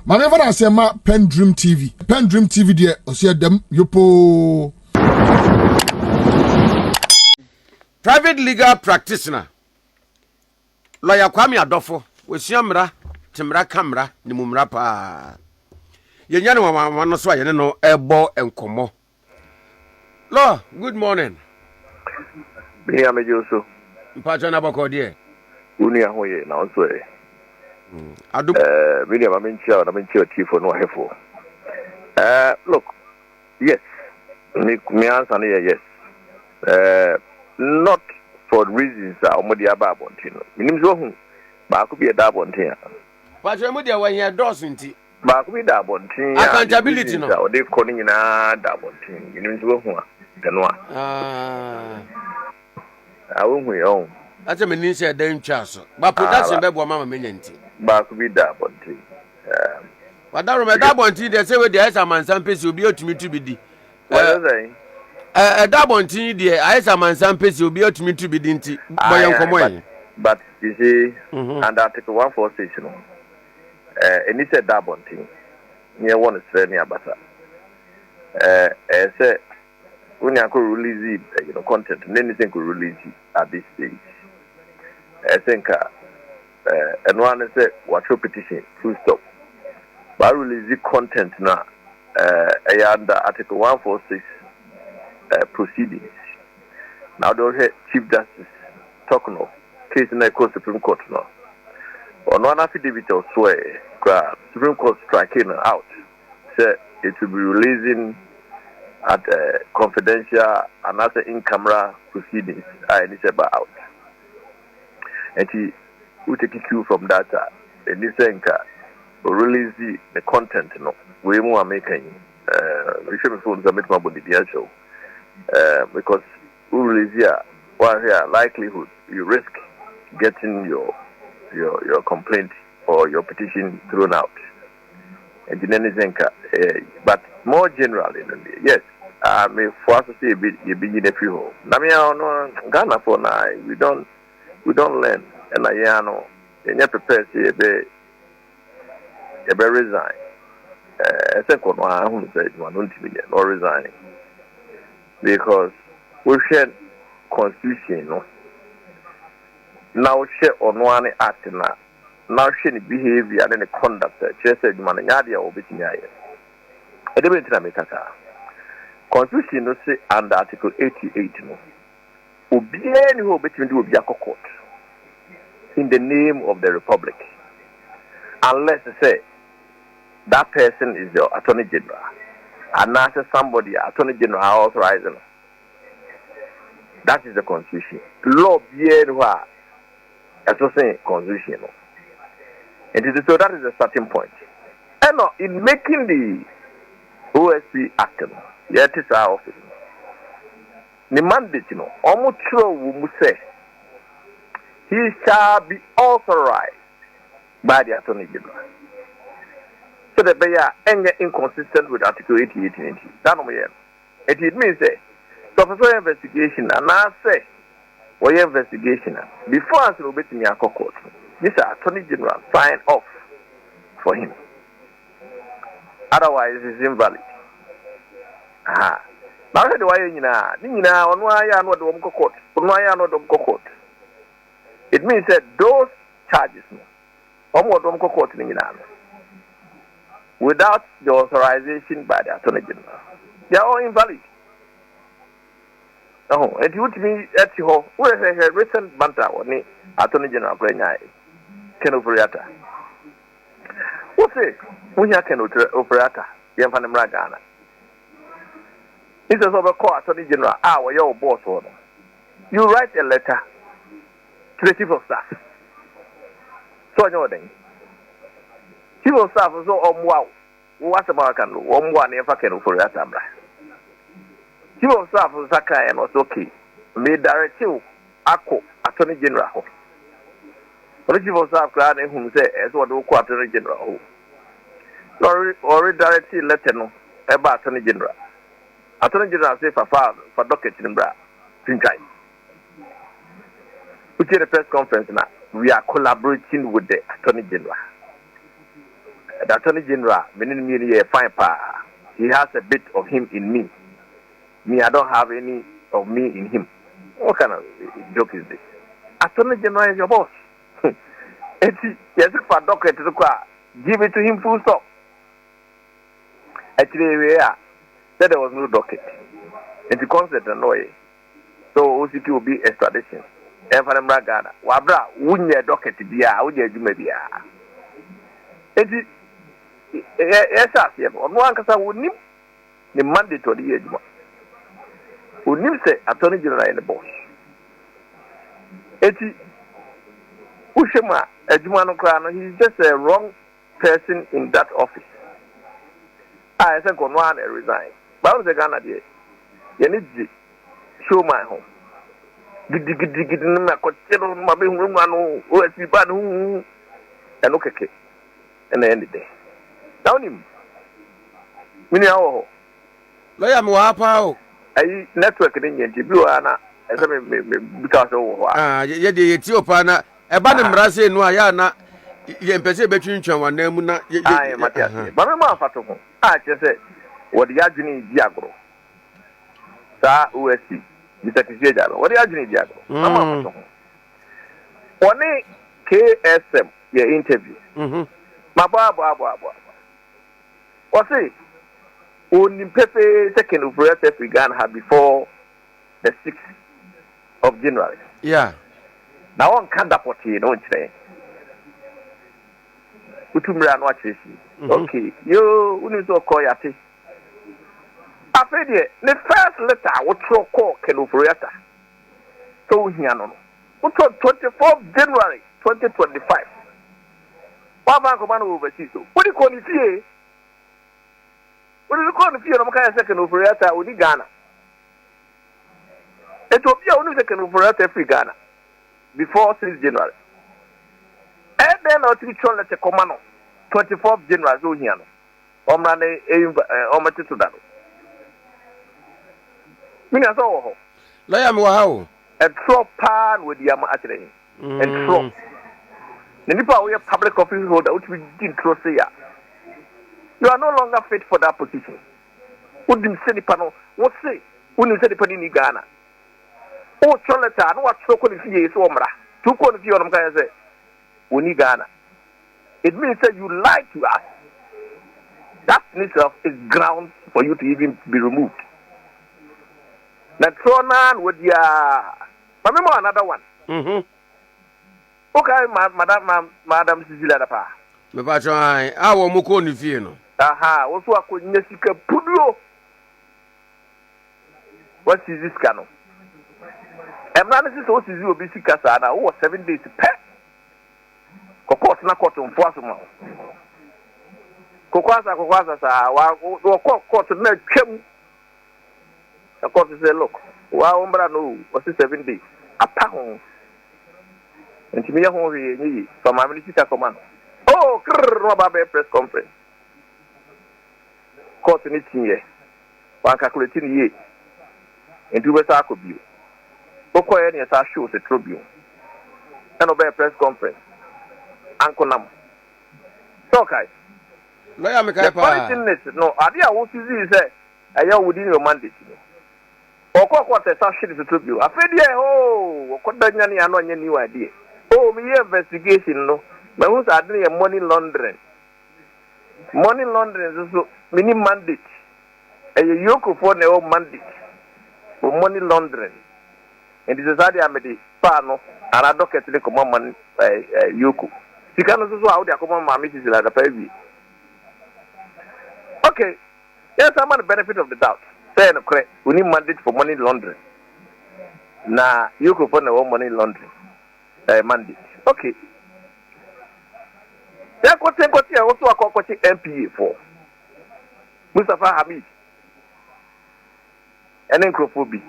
Maneva na sema PENDREAM TV. PENDREAM TV de osia dem yopo. Private legal practitioner. Lawyer Kwame Adofo. Wesiamra, timra kamra, ni mumra pa. Yenyane wa no so ayene no ebo enkomo. Law, good morning. Me amejoso. Mpacho na boko die. Uni ahoye na onso e. Adu me na menchia na menchia tifo no hefo. Look. Yes. Me answer na yes. Not for reasons omodi aba abontin. Minim so hu ba ko bi e da abontin. Pacho mu dia wa here dos nti. Ba ko bi da abontin. Accountability no. O de ko ni nyina da abontin. Minim so hu a. Deno a. Awon yo. Ate me nin say dan twa so. Ba production be bo mama menya nti. Ba ko bi da abontin. Wadaro me da abontin de say we dey esa mansan pesi obi otumi tu bi di. What say? Da abontin de esa mansan pesi obi otumi tu bi di nti. Boyen komo yin. But you see, under Article 146, you know, and he said that bonting. Near one is very near Bata. Say, when you could release it, you know, content, and anything could release it at this stage. I think, and one said, what's your petition? Full stop. But release the content now, under Article 146 proceedings. Now, don't hear Chief Justice talking of. Case in the Supreme Court now. On one affidavit of swear, Supreme Court striking out, said it will be releasing at confidential and other in-camera proceedings. I initially out. And he will take a cue from that. And this will release the content. No, we more making. We should be phone submit my body show because we release here. Well, here likelihood you risk getting your complaint or your petition thrown out. And in anything, but more generally, yes, I mean, for us to say you begin a few. No, Ghana for now, we don't learn. And I know, and you prepare to be resign. Second one, who said one don't or resigning because we share constitution, no. Now share on one act now share the behavior and the conduct. Just said man yadia obiti nyaye. Edebe ntina mekaka. Constitution no say under Article 88 no. Obiye ni ho obiti ndi obi court in the name of the Republic. Unless say that person is the Attorney General. And now somebody Attorney General authorizing. That is the Constitution. Law biye as I say, constitution. And so that is the starting point. And in making the OSP act, yet is our office. The mandate, almost true, we say, he shall be authorized by the Attorney General. So that they are inconsistent with Article 88 and 80. That it means that so investigation, and I say, or your investigation before I will be to me a court. This Attorney General sign off for him. Otherwise, it's invalid. Now, the way Nina, on why I know the court, on why I know the court. It means that those charges, court without the authorization by the Attorney General, they are all invalid. Oh, it would be at you. Where is a recent banter on the Attorney General Brenya? Ken Operator. What's it? We have Ken Operator, Yanfan Ragana. It's a court Attorney General, your boss order. You write a letter to the Chief of Staff. So, you know, Chief of Staff is so wow. What's about can do? One if I can Operator. Chief of Staff was and was okay. May direct you, Ako, Attorney General. The Chief of Staff cried and whom say, as what the Attorney General. Or direct you letter no about Attorney General. Attorney General say for docket in Bra, Pinchai. We did a press conference now. We are collaborating with the Attorney General. the Attorney General, meaning me a fine pa. He has a bit of him in me. Me, I don't have any of me in him. What kind of joke is this? Attorney General is your boss. Yes, if a doctor to give it to him full stop. Actually, we are. Said there was no docket. And the concept annoy. So OCT will be extradition. And for them, Ghana, Wabra, wouldn't a docket be a, would you maybe a? Yes, yes, on one case I would name the mandate to the age. Would name say Attorney General in the boss. Ushema, Ejumano Krano, he's just a wrong person in that office. I think on one resign. But I was a Ghana dear. You need to show my home. Giddy, my coachero, my being woman, OSP bad, and okay, and the end of the day. Down him. Minao. Lawyer Mwapa. I network in Jibuana, as I mean, because of yet the Ethiopiana, a banner Brase, no, Ayana, Yempese between Chawan, Nemuna, I am Matias. But I'm Fatomo. I just said, what the Agni Diagro. Sa OSP, Mr. Kissi, what the Agni Diagro. One KSM, your interview. My Baba. What's it? Only Pepe second of Recusal we began before the 6th of January. Yeah. Now on can't support you, don't you? Utumra and watch this. Okay, you need to call your tea. I said, the first letter, what you call Kenufriata. So, here, no. What was 24th January 2025? Papa Command overseas. What do you call it here? What do you call it here? I'm kind of second Kenufriata with Ghana. It will be only second Kenufriata free Ghana before 6th January. And then I'll teach you let a command 24th January. So, here, no. Omrane, to that. Mina so Lawyer Mwao. A trop pan with the Yama actually. And trop. The Nipa we are public office holder, which we didn't trust here. You are no longer fit for that position. Who didn't say the panel? What say? When you say the panel in Ghana? Oh, Choleta, no, what's so called if you is Omra. 2 quarters of your guys say, we need Ghana. It means that you lied to us. That in itself is grounds for you to even be removed. Natronan with ya. Remember another one. Okay, Madam Cecilia Dapa. Me patron, I will muko ni fie no. Aha, also I could nesika pudo. What is this cano? A man is also you be sick as I was 7 days pet. Cocoa na cotton for some. Coquasa, court to make him. The court say, look, wow, no, was 7 days. A pound. And to me, from my minister command. Oh, Robert press conference. Court in 18 years. One calculating year. And 2 weeks could be. Boko any as I show the tribune. And obey press conference. Uncle Nam. So, guys. Lawyer Mekaipa. No, idea what you say, I am within your mandate. Or what a shit to tribute. I feel yeah, oh, what any annoying new idea. Oh, me investigation, no. But who's doing money laundering? Money laundering is mini mandate. A yoke for the old mandate for money laundering. And this is how they are made pano and I don't get the command yoku. You can also how they are command my missus like a baby. Okay, yes, I'm on the benefit of the doubt. Say no correct. We need mandate for money laundering. Now you could find the money laundering mandate. Okay. Then what also a coaching MPA for Mustafa Hamid and then Krofobi.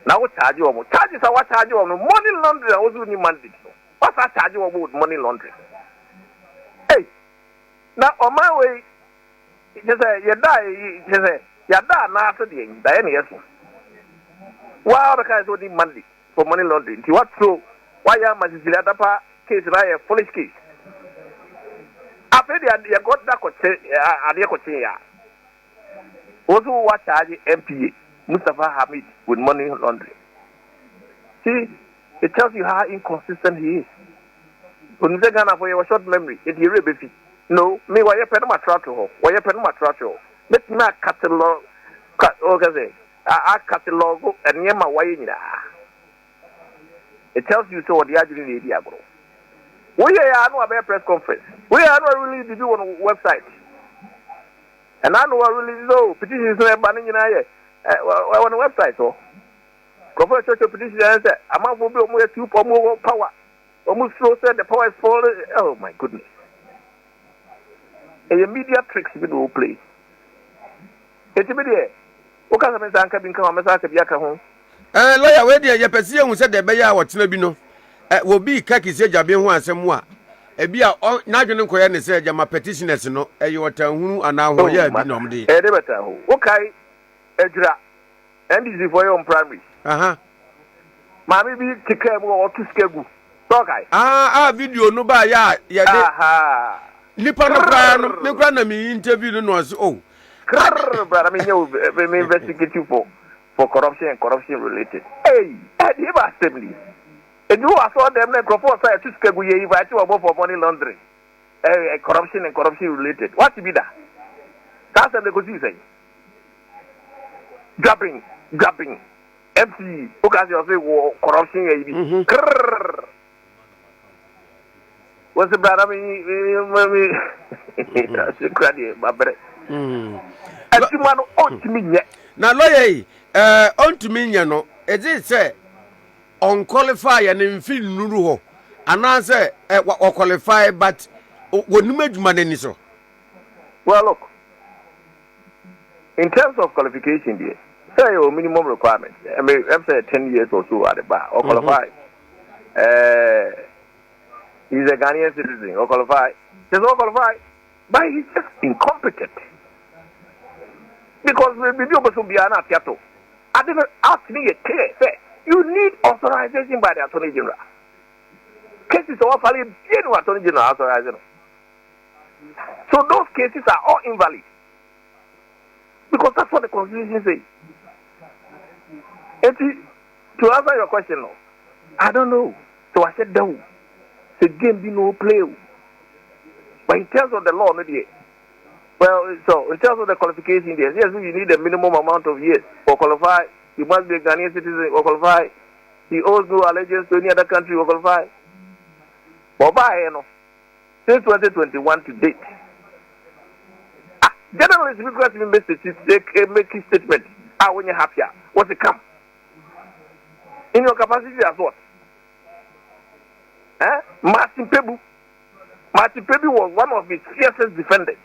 Now what charge you on? Charges are what charge you on money laundering also need mandate. What's that charge you about money laundering? Hey, now on my way, just say you die, just say. Yada na after the end, Diane, yes. Wow, the guys would need money for money laundering. To what so? Why am I Dapa case, right? A foolish case. A after they got that Adia also what charge MPA Mustafa Hamid with money laundering. See, it tells you how inconsistent he is. When you say Ghana for your short memory, it is really no, me why you pen my trato, why you pen my trato. Let me catalog, catalog and near my way. It tells you so what the agony idea bro. We are no about press conference. We are not really to do on a website. And I know I really know petitions are banning on a website. So, Professor petition answer, I'm not going to be 2 more power. Almost so said the power is falling. Oh my goodness. A media tricks we do play. It's a media. What kind of a cabin come as I can be at home? Lawyer, where dear, your person who said the Bayer or Tinabino will be Kissi Agyabeng once and more. A beer or National Koyan said, my petitioners, no, you are who are now here, be no day. Okay, Edra, and easy for your own primary. Mammy be to care more to scale. Okay. Video no by ya, Nippon, no granny interview was but I mean, you investigate you for corruption and corruption related. Hey, and you assembly. And you are saw them like propose to scale we invite you above for money laundering. Corruption and corruption related. What to be that? That's the good say. Grabbing. MC, because you say corruption. What's the brother? That's a credit, my brother. And you man ought to me yet. Now, lawyer, on to me, you know, as it say, on qualify and in feel Nuruho, and answer or qualify, but when you make money, so. Well, look, in terms of qualification, dear, say your minimum requirements. I mean, I'm saying 10 years or so at the bar, or qualify. He's a Ghanaian citizen, or qualify. He's all qualified, but he's just incompetent. Because we do also be an apiato. I didn't ask me a clear say you need authorization by the Attorney General. Cases are all Attorney General authorization. So those cases are all invalid. Because that's what the Constitution says. To answer your question, no, I don't know. So I said no. The game be no play. But in terms of the law, no, well, so in terms of the qualification, yes, you need a minimum amount of years for qualify. You must be a Ghanaian citizen or qualify. He owes no allegiance to any other country or qualify. But by since 2021 to date, generally speaking, make a statement. When you're happier, what's it come? In your capacity as what? Martin Pebu was one of his fiercest defenders.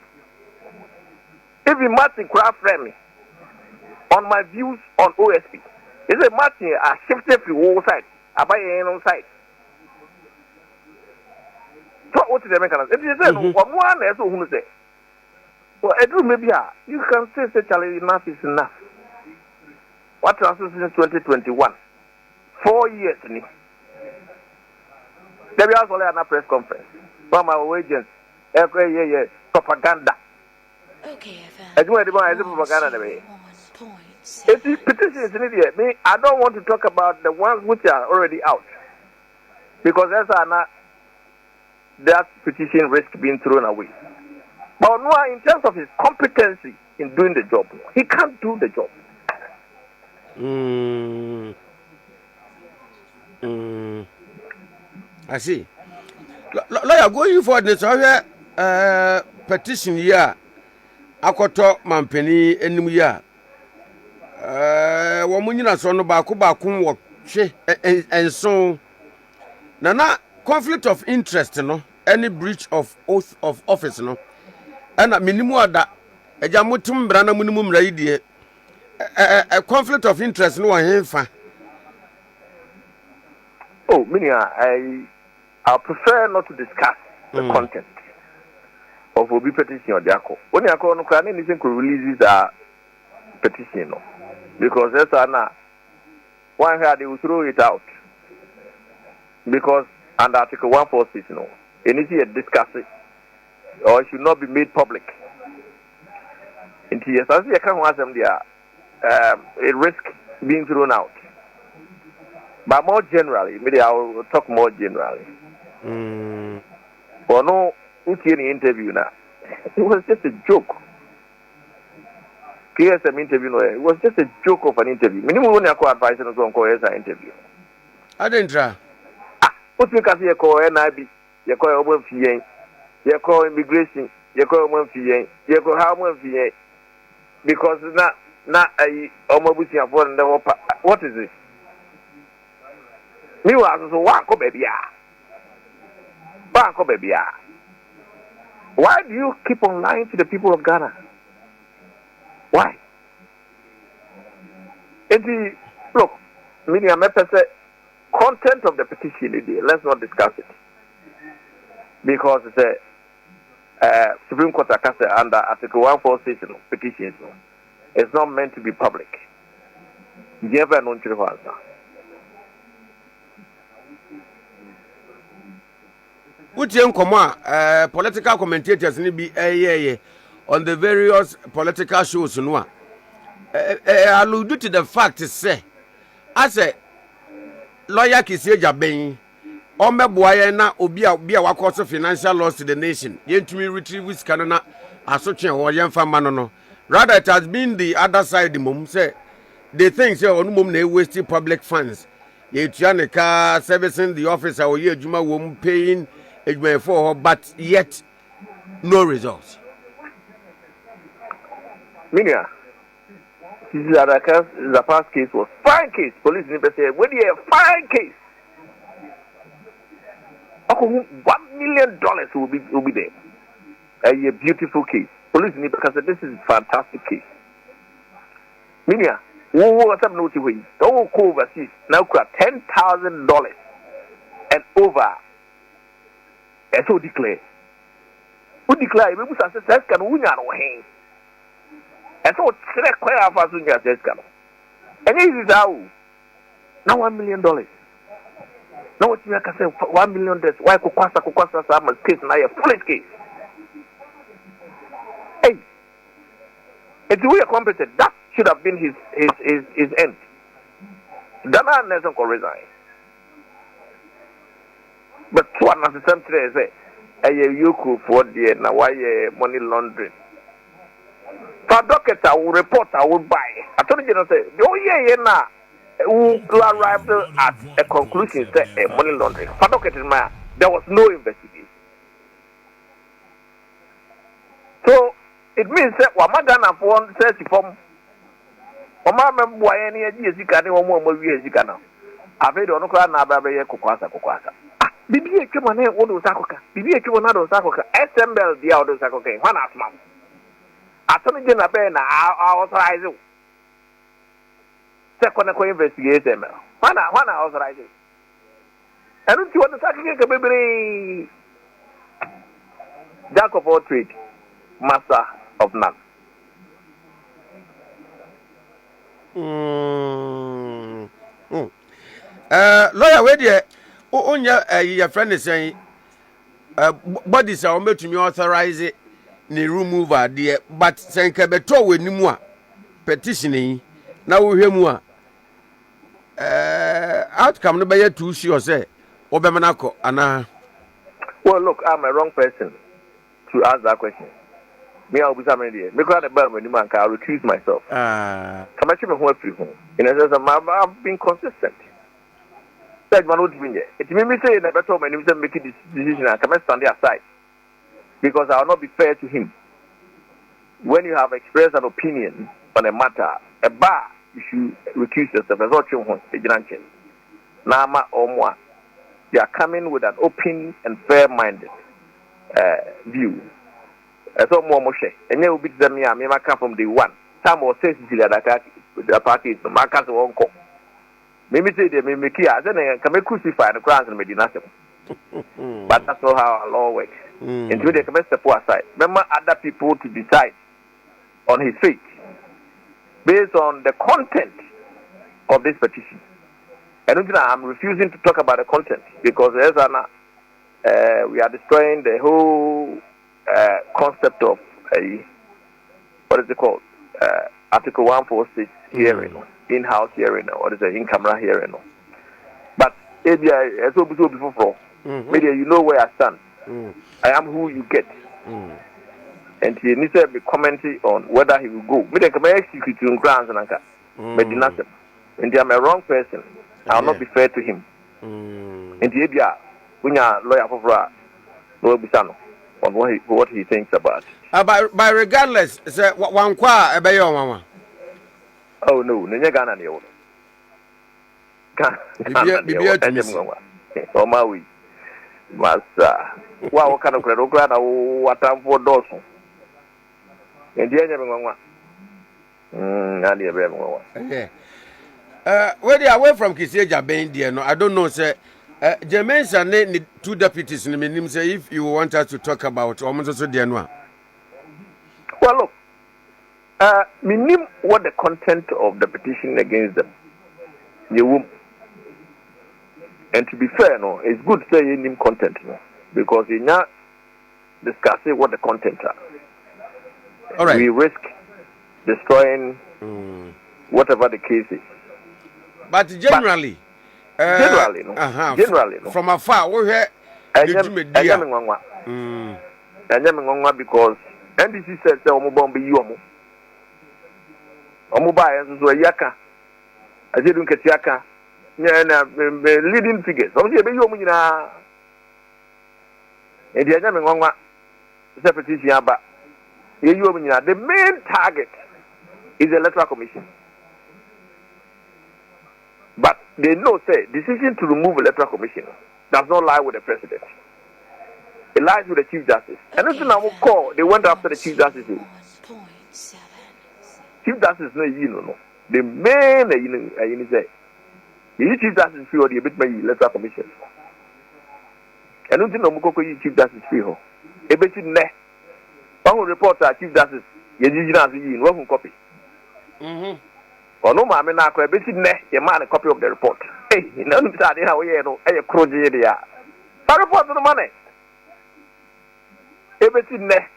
Even Martin Craft friend on my views on OSP. He said Martin I shifted from all sides. I buy on side. So what is the mechanism? If you say one is who say, well, I do maybe you can say such enough is enough. What transition in 2021? 4 years. There was only a press conference from our agents. Propaganda. Okay, I do propaganda. If the petition is needed, me, I don't want to talk about the ones which are already out. Because that petition risk being thrown away. But no, in terms of his competency in doing the job, he can't do the job. I see. Lawyer, going forward, this petition here, Akoto Mampeni, Enumia. Womunina son Bakum work, and so Nana conflict of interest, no, any breach of oath of office, no, and a minimum that a Jamutum Brana minimum lady, a conflict of interest, no one. Oh, Minia, I prefer not to discuss the content of Obi petition or Jacko. When you are going to anything could release this petition, no, because that's now one here they will throw it out because under Article 146, no, anything discuss it. or should not be made public. Yes, as you can watch them there, a risk being thrown out. But more generally, maybe I will talk more generally. For no, any interview now, it was just a joke. KSM interview, it was just a joke of an interview. Minimum one advice and so on, an interview. I didn't try. What you can see a call NIB, you call a woman fee, you call immigration, you call a woman fee, you call how much fee. Because not a omobusi and foreign level. What is this? Me was so wanko baby. Wanko baby. Why do you keep on lying to the people of Ghana? Why? Look, meaning I'm content of the petition. Let's not discuss it because it's a Supreme Court under Article 146 petitions. It's not meant to be public. Never known to the answer. Which young political commentators need be on the various political shows no allude to the fact say as a lawyer Kissi Agyabeng omeboa na obi a wakoso financial loss to the nation yentumi retrieve this canona asotwe ho yemfa mano no rather it has been the other side the mum say they think say onu mum na waste public funds yetua ne car servicing the officer or ye adwuma wo paying adwuma for her but yet no results. Minia, this is the past case was fine case. Police never say when you a fine case. $1 million will be there. A beautiful case. Police never say this is a fantastic case. Minia, what's up? Don't go overseas now. $10,000 and over. And so declare. Who declare? We must assess can win our hand. And so select quite a fast winner says can. And this is how now $1 million. Now what you can say $1 million. Why Kukwasa Sama's case now a foolish case. Hey, it's really competent. That should have been his end. Dana Nelson could resign. But one at the same time say, you could for the now why money laundering. For docket, I will report, I will buy. I told you, say, who arrived at a conclusion, say, money laundering. For docket, there was no investigation. So, it means that Wamagana for 130 from Omama Boyani, a Zikani, or more Zikana. I've heard on Okana, Kukwasa. Bibi Chumane, Odo Sakoka, Bibi Chumanado Sakoka, SML, the Odo Sakoka, one as mom. Attorney General Ben, I authorize you. Second, investigate them. One authorize you. And don't you want to sacrifice a baby? Jack of all trade, master of none. Lawyer, where dear, your friend is saying, bodies are made to me authorize it. Ni remover there but senka beto we nimu a petitioning na wo hwemu a outcome no be too sure say obemanako ana. Well, look, I'm a wrong person to ask that question. Me I'll be somebody there. Me go the bar when man I'll recuse myself. Come actually me free home. In a sense I've been consistent. That man would be there. It me say na beto when you make this decision and come stand there aside. Because I will not be fair to him. When you have expressed an opinion on a matter, a bar, you should recuse yourself. As what you want, Nama or moi. They are coming with an open and fair-minded view. So more Moshe. And they will beat them here. I come from the one. Some will say that the party is the markers won't come. Maybe say they may make here. Then they can crucify the crowns and Medina. But that's not how our law works. Until they can step aside. Remember other people to decide on his fate based on the content of this petition. I don't think I'm refusing to talk about the content because we are destroying the whole concept of a what is it called? Article 146 hearing, in-house hearing, or is it in-camera hearing? But maybe as well before, maybe you know where I stand. I am who you get. And he needs to be commenting on whether he will go. Maybe I can execute in grounds and Medinasem. And I'm a wrong person. I'll not be fair to him. And the idea, when you're lawyer for no Bisano on what he thinks about. By regardless, say one qua a bayo mama. Oh no, Nagana Neo. Oh my way. Master. What kind of crowd or what time for Dawson? And the where they away from Kissi Agyabeng there, no, I don't know, sir. Jermaine and need 2 deputies in the minimum. Say if you want us to talk about almost also the annual. Well, look, minimum what the content of the petition against them. You and to be fair, no, it's good to say name content, no, because you're not discussing what the content are. All right. We risk destroying whatever the case is. But generally, generally, no. From afar, we hear because NDC said Omubombi Yomo. Omubai is a yaka. I didn't get yaka. Leading figures. Obviously, Yomina. And the Agyabeng petition, but the main target is the Electoral Commission. But they know, say, decision to remove Electoral Commission does not lie with the president. It lies with the Chief Justice. And this is now call. They went after the Chief Justice. Chief Justice no, you know, the main you say, the Chief Justice feel the bit my Electoral Commission. And don't you know Mukoko Chief Justice feel? A bit in there. One reporter, Chief Justice, you one copy. Or no, I mean, I could be sitting there, a man a copy of the report. Hey, you know, how you know, a crochet there. I report to the money. Everything there.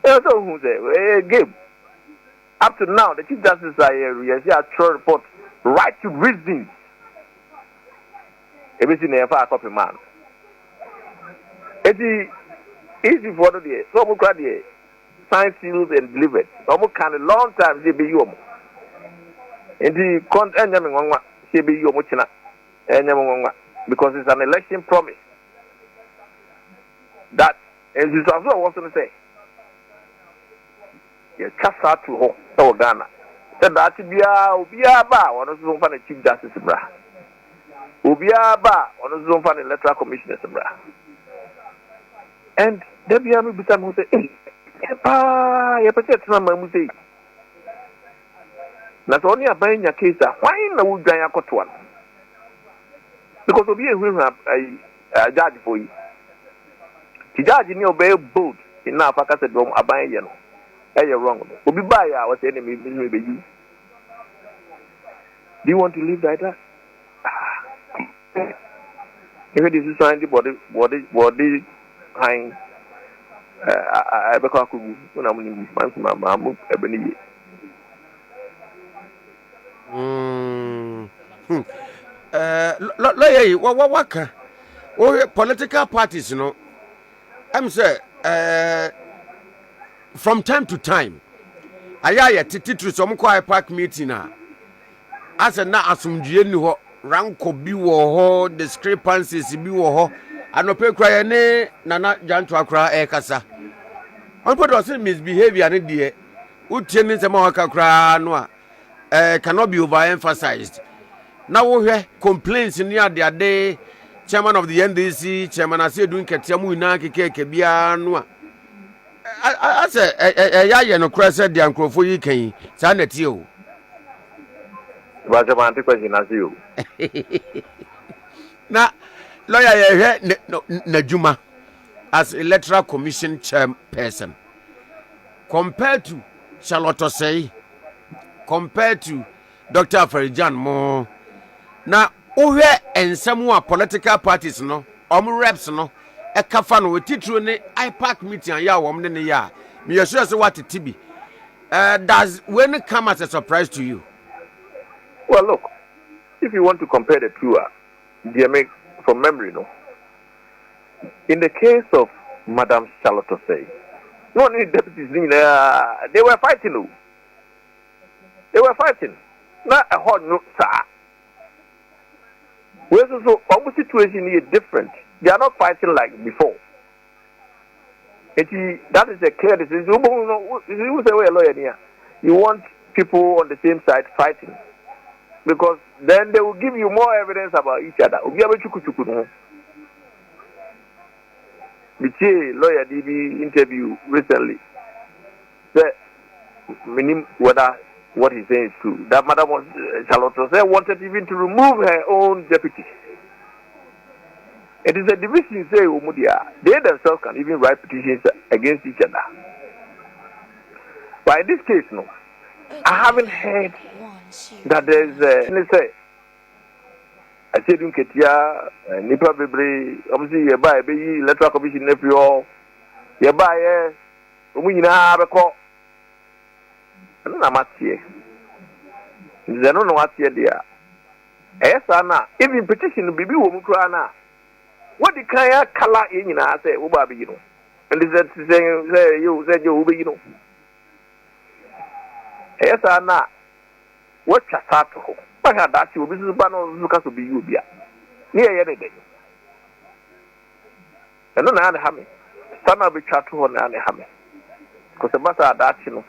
So who say, game. Up to now, the Chief Justice are report right to reasons. Everything there for a copy man. It is easy for the some credit, signed, sealed, and delivered. Almost kind of long time, they be you. And the content because it's an election promise that, and this is what I was going to say. You cast out to home, so Ghana. Said that to be a bar, one of the Zoom Chief Justice Bra. Ubia bar, one of the Zoom Electoral Commissioners Bra. And there be a Bissam who say, hey, you protect some Musi. Not only a buying your case, why in the wood giant one? Because of you will have a judge for you. The judge in your bail boat in now, I said, a buying you. Hey, you're wrong. Will be by our enemy, maybe you. Do you want to live like that? If it is society body, kind. I become when I'm my ebony. Lawyer, what political parties, you know? I'm say, from time to time, I titri some quiet park meeting. As a na asumdue ranko bi wo ho, discrepancies bi wo ho, anope kra ne nana janto akra e kasa. On put was misbehavior ne de utie ne sema waka kra no a cannot be overemphasized. Now we hear complaints near the day, chairman of the NDC, chairman I say doing ketiamu ina keke bia no I say ya no kra said the ankrofo yi kan sa na tie o. But the man question as you. Na lawyer Najuma as Electoral Commission chairperson compared to Charlotte Osei, compared to Dr. Farijan Mo. Na uhe ensemu a political parties no, reps no, kafa no titru ne ipac meeting ya wo mne ne ya me sure say what tibi does when it come as a surprise to you? Well, look, if you want to compare the two, make from memory, no. In the case of Madame Charlotte Osei, no any deputies, they were fighting. No. They were fighting. Not a hot no, sir. Whereas so our situation is different. They are not fighting like before. That is a clear decision. You say, well, lawyer here. You want people on the same side fighting. Because then they will give you more evidence about each other. The lawyer DB interview recently said, whether what he's saying is true. That Madam Charlotte wanted even to remove her own deputy. It is a division, say, they themselves can even write petitions against each other. But in this case, no, I haven't heard that there's let's say, I said, Nipa Bebre, obviously, you buy a Electoral Commission, you buy a woman, I don't know what's here. They don't know what's here there. Yes, Anna, even petition Bibi Womukrana. What the kind of color in I say, Ubabi, you know. And this is saying, you said you will be, you know. Yes, Anna, what Chasato? But that you will be Lucas will be you, Bia. Near any day. And then I have me. Son of a chat on an hammer. Because the matter that, you know.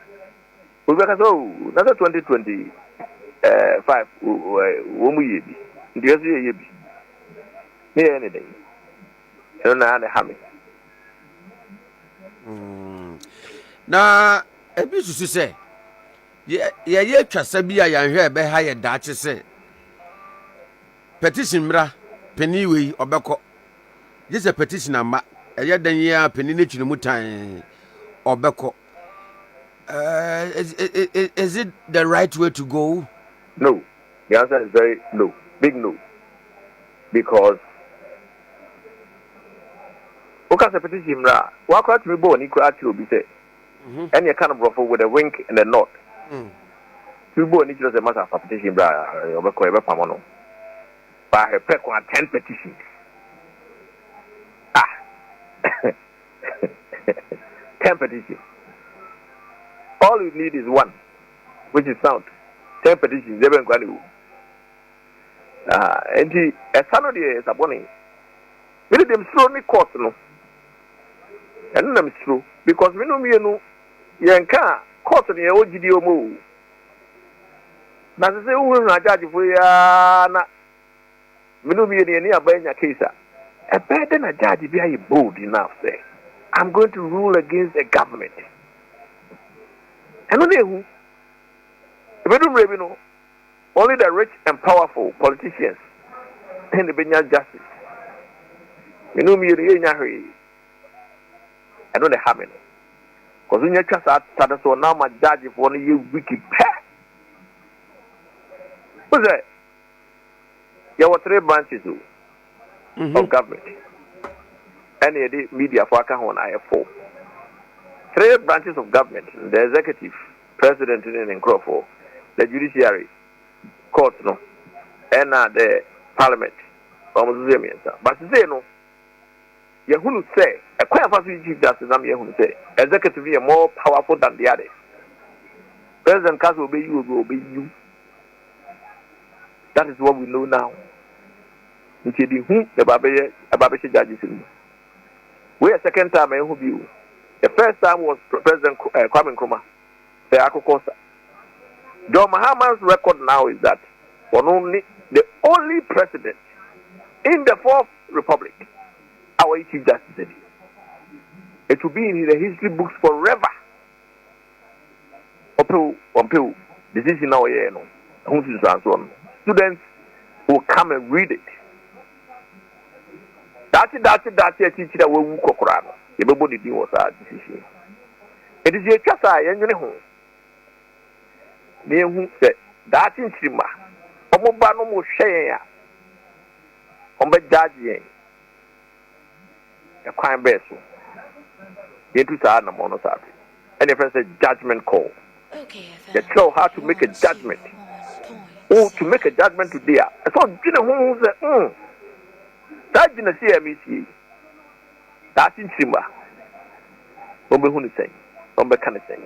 We got another 2025 when we be. The other year be. Near any day. And I have me. Now, a bit to say. Yeah, Trasabia, and here be higher Dutch say. Petition bra, penny or backo. This a petition, a year than year penny in the mutan or backo. Is it the right way to go? No. The answer is very no. Big no. Because a petition, what quite me born equal to be said. And you kind of ruffle with a wink and a nod. You born each of the matter of petition, but I pay 10 petitions. 10 petitions. All you need is one, which is sound. 10 petitions, they haven't got you. And a son of the is a bonny. Really, them slowly court, no. And them true, because we know me, no, Yanka, court in the OGDO move. Now, say, who will not judge for ya? We know me in the nearby case. A better than a judge be bold enough, say, I'm going to rule against a government. And only who? We don't really know. Only the rich and powerful politicians and the Benyan justice. We know me in the I don't have it. Because when you trust that, so now my judge if one of you wicked pack. What's that? There were 3 branches of government. And the media for I have 4. 3 branches of government: the executive, president, and Crawford, the judiciary, court, no, and the parliament. But say no. Yahoo say a quite fast chief justice. Yahoo say executive is more powerful than the others. President Kass will obey you, will obey you. That is what we know now. Including who the Babashi judges in. We a second time who view. The first time was President Kwame the Akokosa. John Mahama's record now is that the only president in the 4th Republic, our Chief Justice. It will be in the history books forever. Decision now, students will come and read it. That's a teacher that will walk around. Everybody was our decision. It is a chasa, and you know. Near who said that in Shima, Omobano Shea, Omba Jaji, a crime base. You to say, I'm on a and if I say judgment call, you show how to make a judgment. Oh, to make a judgment today. So, you know, who say, that didn't see MEC. That's in Simba. Don't be who is saying, don't be kind of saying.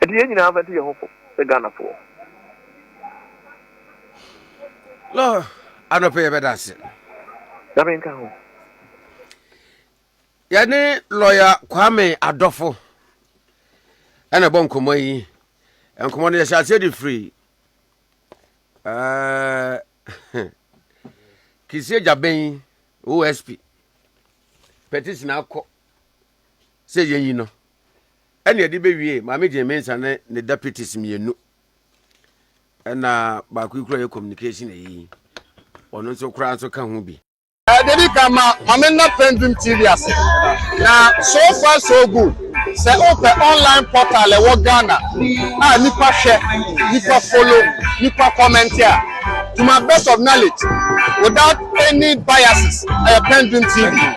At the end, you have to your home, the Ghana for. Lo, I don't pay a better answer. That means come home. Yani lawyer Kwame Adofo and a bon comoy and common shall say the free. Kissi Agyabeng OSP petition now say you know. And your baby, my major means and the deputies me no. And by quick communication or not so crowd so can be. Dedi kama mamena PENDREAM TV ase. Na so far so good. Say open online portal e wo Ghana. Nipa share, nipa follow, nipa comment here. To my best of knowledge, without any biases, PENDREAM TV.